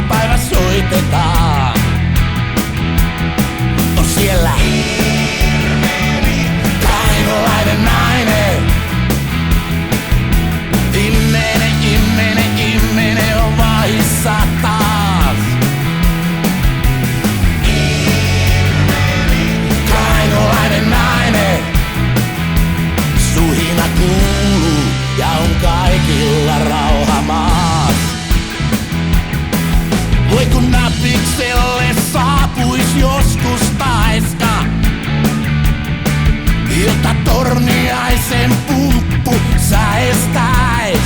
joka päivä soitetaan. On siellä kainolainen nainen. Immene on vahissa taas. Kainolainen nainen. Suhina kuuluu ja on kaikilla rauha maas. Voi kun napikselle saapuis joskus taiska, jota Torniaisen pumppu säestäis.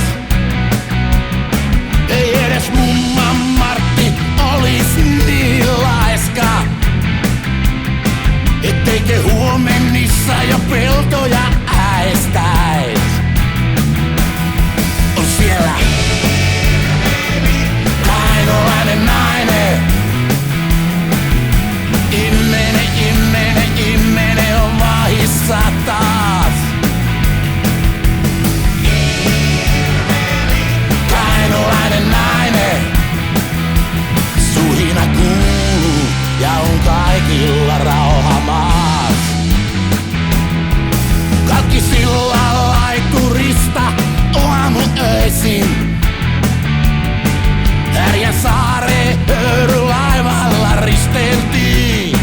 Ei edes mumma Martti olis niin laiska, etteikö huomennissa jo peltoja äestäis. On siellä kainolainen nainen. Immene on vahissa taas. Kainolainen nainen. Suhina kuuluu ja on kaikilla rauha maas. Kalkkisilla laiturista aamuöisin. Härjänsaareen höyrylaivalla risteiltiin.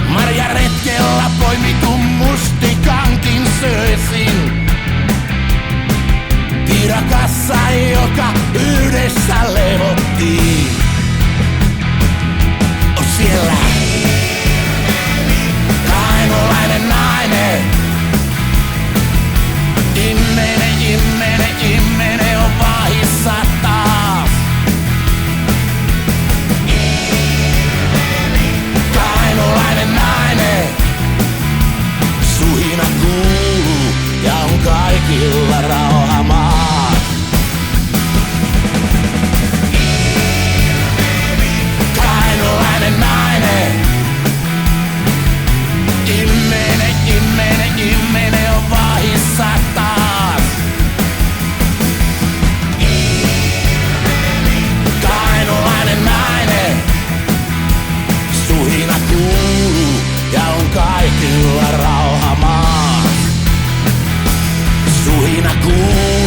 Marjaretkellä poimitun mustikankin söisin. Tiirakassa, joka yhdessä levottiin. On siellä kainolainen nainen. Immene on vahissa taas. Kainolainen nainen. Suhina kuuluu ja on kaikilla rauha maas. Kainolainen nainen. Immene on vahissa taas. Kainolainen nainen. Suhina kuuluu ja on kaikilla rauha maas. Suhina kuuluu.